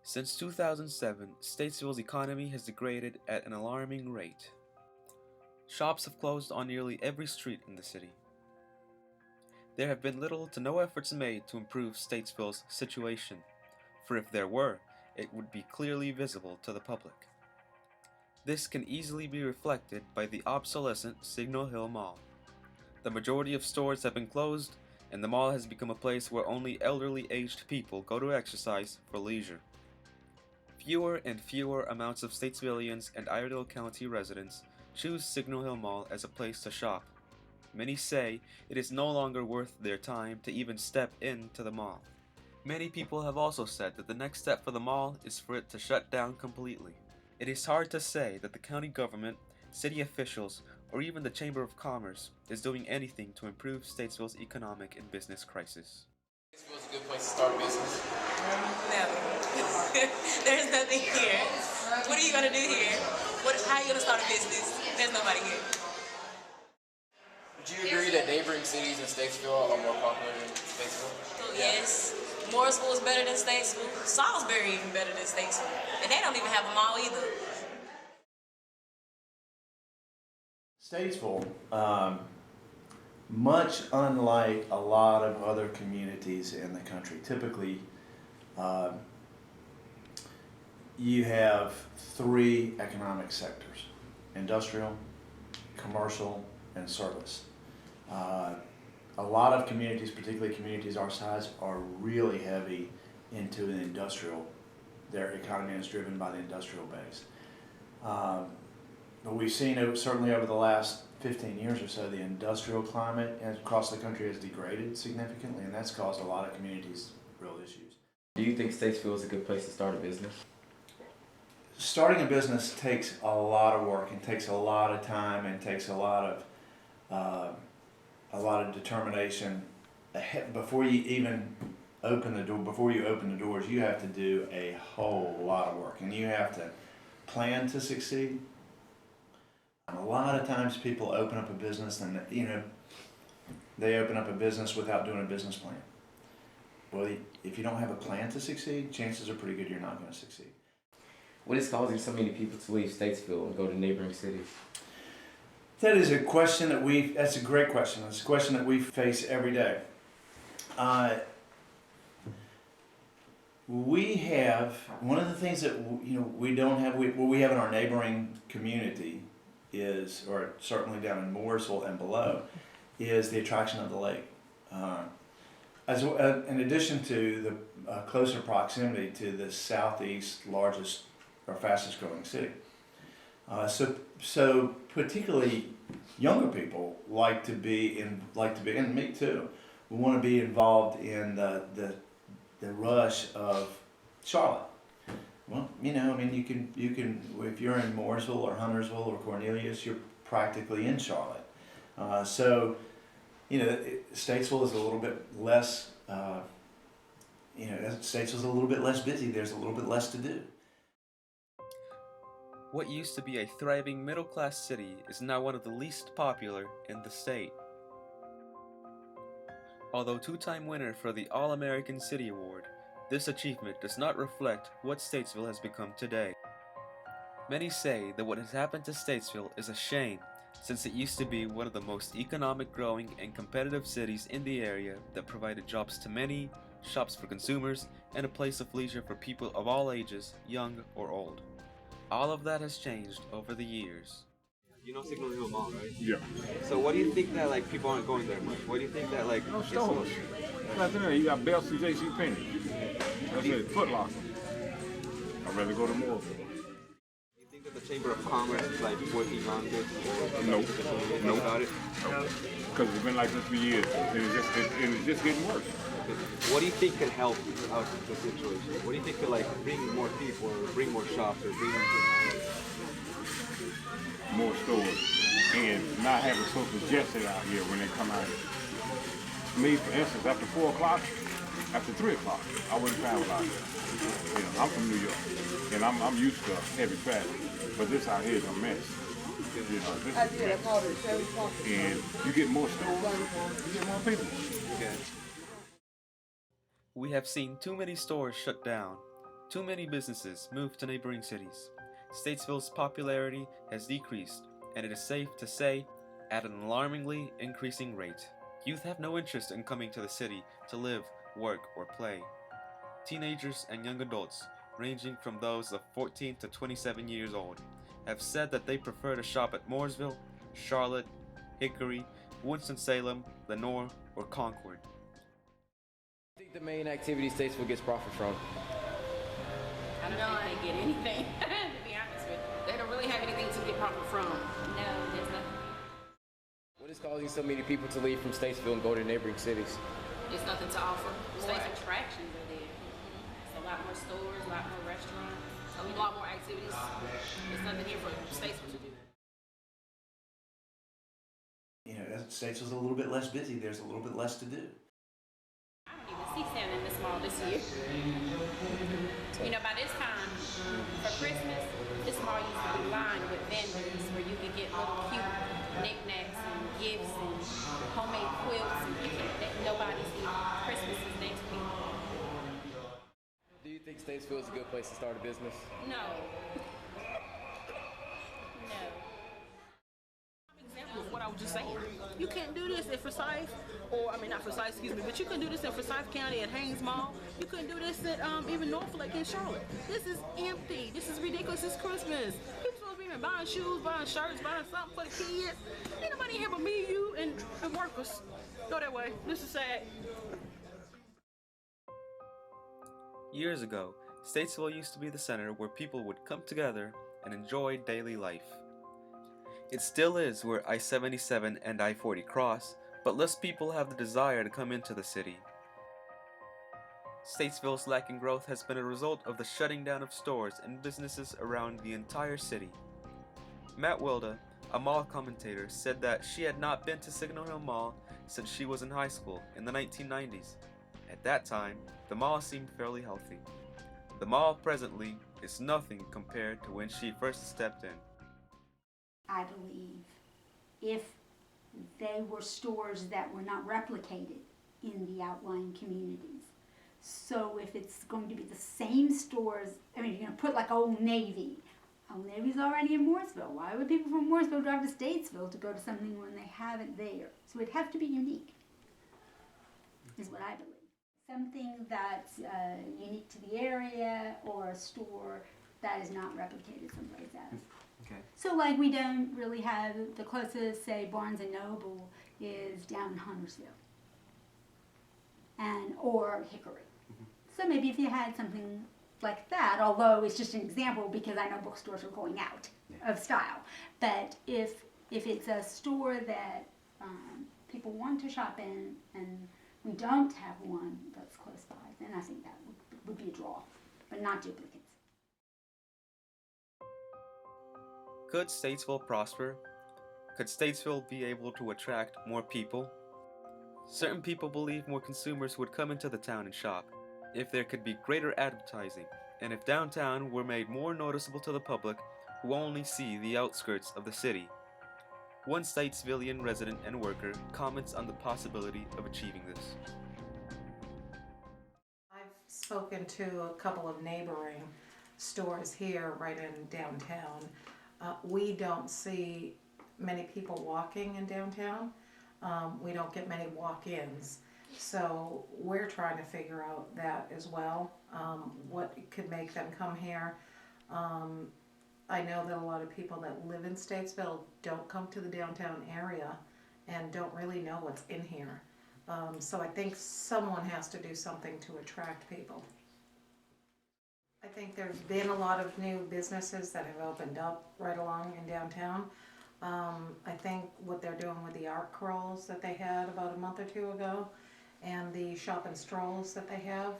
Since 2007, Statesville's economy has degraded at an alarming rate. Shops have closed on nearly every street in the city. There have been little to no efforts made to improve Statesville's situation, for if there were, it would be clearly visible to the public. This can easily be reflected by the obsolescent Signal Hill Mall. The majority of stores have been closed, and the mall has become a place where only elderly aged people go to exercise for leisure. Fewer and fewer amounts of Statesvillians and Iredell County residents choose Signal Hill Mall as a place to shop. Many say it is no longer worth their time to even step into the mall. Many people have also said that the next step for the mall is for it to shut down completely. It is hard to say that the county government, city officials, or even the Chamber of Commerce is doing anything to improve Statesville's economic and business crisis. Statesville's a good place to start a business. Never. There's nothing here. What are you gonna do here? How are you gonna start a business? There's nobody here. Would you agree that neighboring cities in Statesville are more popular than Statesville? Yes. Morrisville is better than Statesville. Salisbury even better than Statesville. And they don't even have a mall either. Statesville, much unlike a lot of other communities in the country, typically you have three economic sectors: industrial, commercial, and service. A lot of communities, particularly communities our size, are really heavy into an industrial. Their economy is driven by the industrial base. But we've seen, certainly over the last 15 years or so, the industrial climate across the country has degraded significantly, and that's caused a lot of communities real issues. Do you think Statesville is a good place to start a business? Starting a business takes a lot of work and takes a lot of time and takes a lot of determination. Before you even open the door, before you open the doors, you have to do a whole lot of work, and you have to plan to succeed. And a lot of times people open up a business and they open up a business without doing a business plan. Well, if you don't have a plan to succeed, chances are pretty good you're not going to succeed. What is causing so many people to leave Statesville and go to neighboring cities? That is a question that's a great question. It's a question that we face every day. We have, one of the things that we don't have, what we have in our neighboring community is, or certainly down in Mooresville and below, is the attraction of the lake. In addition to the closer proximity to the southeast largest or fastest growing city. So particularly younger people like to be, and me too, we want to be involved in the rush of Charlotte. Well, you can if you're in Mooresville or Huntersville or Cornelius, you're practically in Charlotte. Statesville is a little bit less. Statesville's a little bit less busy. There's a little bit less to do. What used to be a thriving middle-class city is now one of the least popular in the state. Although two-time winner for the All-American City Award, this achievement does not reflect what Statesville has become today. Many say that what has happened to Statesville is a shame, since it used to be one of the most economic growing and competitive cities in the area that provided jobs to many, shops for consumers, and a place of leisure for people of all ages, young or old. All of that has changed over the years. You know Signal Hill Mall, right? Yeah. So what do you think that people aren't going there much? What do you think that No stores. Nothing there. You got Belts and J.C. Penney. That's it. Foot Locker. I'd rather go to Mooresville. Do you think that the Chamber of Commerce is working on this? No. About it? No. Because it's been like this for years, and it's just getting worse. What do you think could help out the situation? What do you think could bring more people, or bring more shops, or bring more stores, and not have it so congested out here when they come out here. Me, for instance, after 4 o'clock, after 3 o'clock, I wouldn't travel out here. I'm from New York, and I'm used to heavy traffic, but this out here is a mess. This is a mess. And you get more stores, you get more people. Okay. We have seen too many stores shut down. Too many businesses moved to neighboring cities. Statesville's popularity has decreased, and it is safe to say, at an alarmingly increasing rate. Youth have no interest in coming to the city to live, work, or play. Teenagers and young adults, ranging from those of 14 to 27 years old, have said that they prefer to shop at Mooresville, Charlotte, Hickory, Winston-Salem, Lenoir, or Concord. I think the main activity Statesville gets profit from. I don't think they get anything, to be honest with you. They don't really have anything to get profit from. No, there's nothing. What is causing so many people to leave from Statesville and go to neighboring cities? There's nothing to offer. More States attractions are there. It's a lot more stores, a lot more restaurants, a lot more activities. There's nothing here for Statesville to do. You know, Statesville's a little bit less busy. There's a little bit less to do. I don't even see Santa in this mall this year. You know, by this time, for Christmas, this mall used to be lined with vendors where you could get little cute knickknacks and gifts and homemade quilts, and nobody's even. Christmas is next week. Do you think Statesville is a good place to start a business? No. No. Example of what I was just saying. You can't do this in Forsyth, not Forsyth, excuse me, but you can do this in Forsyth County at Haynes Mall. You couldn't do this at even Norfolk in Charlotte. This is empty. This is ridiculous. It's Christmas. People supposed to be buying shoes, buying shirts, buying something for the kids. Ain't nobody here but me, you, and workers. Go that way. This is sad. Years ago, Statesville used to be the center where people would come together and enjoy daily life. It still is where I-77 and I-40 cross, but less people have the desire to come into the city. Statesville's lacking growth has been a result of the shutting down of stores and businesses around the entire city. Matt Wilda, a mall commentator, said that she had not been to Signal Hill Mall since she was in high school in the 1990s. At that time, the mall seemed fairly healthy. The mall presently is nothing compared to when she first stepped in. I believe if they were stores that were not replicated in the outlying communities. So if it's going to be the same stores, you're going to put like Old Navy. Old Navy's already in Mooresville. Why would people from Mooresville drive to Statesville to go to something when they have it there? So it'd have to be unique, is what I believe. Something that's unique to the area, or a store that is not replicated someplace else. Okay. So like we don't really have, the closest, say, Barnes & Noble is down in Huntersville, or Hickory. So maybe if you had something like that, although it's just an example because I know bookstores are going out of style, but if it's a store that people want to shop in and we don't have one that's close by, then I think that would be a draw, but not duplicates. Could Statesville prosper? Could Statesville be able to attract more people? Certain people believe more consumers would come into the town and shop if there could be greater advertising, and if downtown were made more noticeable to the public who only see the outskirts of the city. One Statesvillian resident and worker comments on the possibility of achieving this. I've spoken to a couple of neighboring stores here right in downtown. We don't see many people walking in downtown. We don't get many walk-ins. So we're trying to figure out that as well, what could make them come here. I know that a lot of people that live in Statesville don't come to the downtown area and don't really know what's in here. So I think someone has to do something to attract people. I think there's been a lot of new businesses that have opened up right along in downtown. I think what they're doing with the art crawls that they had about a month or two ago and the shop and strolls that they have,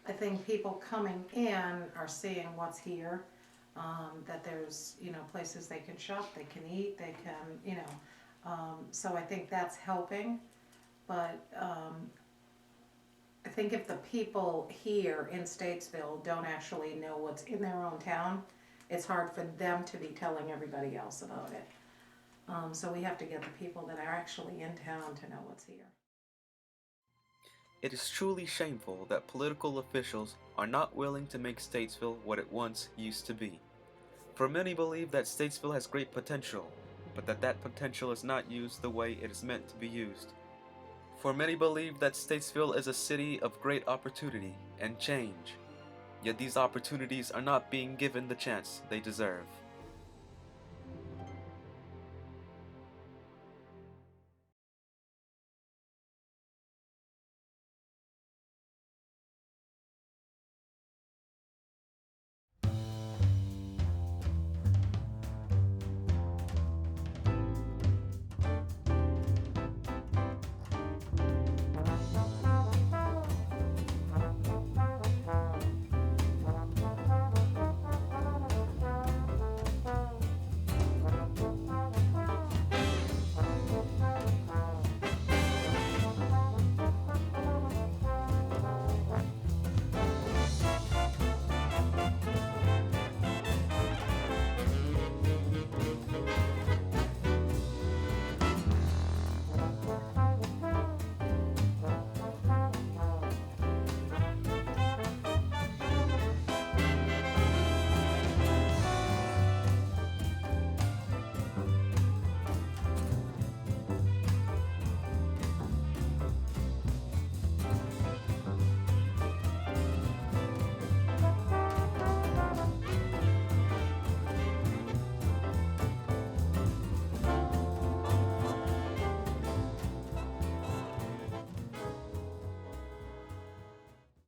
I think people coming in are seeing what's here, that there's, places they can shop, they can eat, they can, so I think that's helping. But I think if the people here in Statesville don't actually know what's in their own town, it's hard for them to be telling everybody else about it. So we have to get the people that are actually in town to know what's here. It is truly shameful that political officials are not willing to make Statesville what it once used to be. For many believe that Statesville has great potential, but that potential is not used the way it is meant to be used. For many believe that Statesville is a city of great opportunity and change, yet these opportunities are not being given the chance they deserve.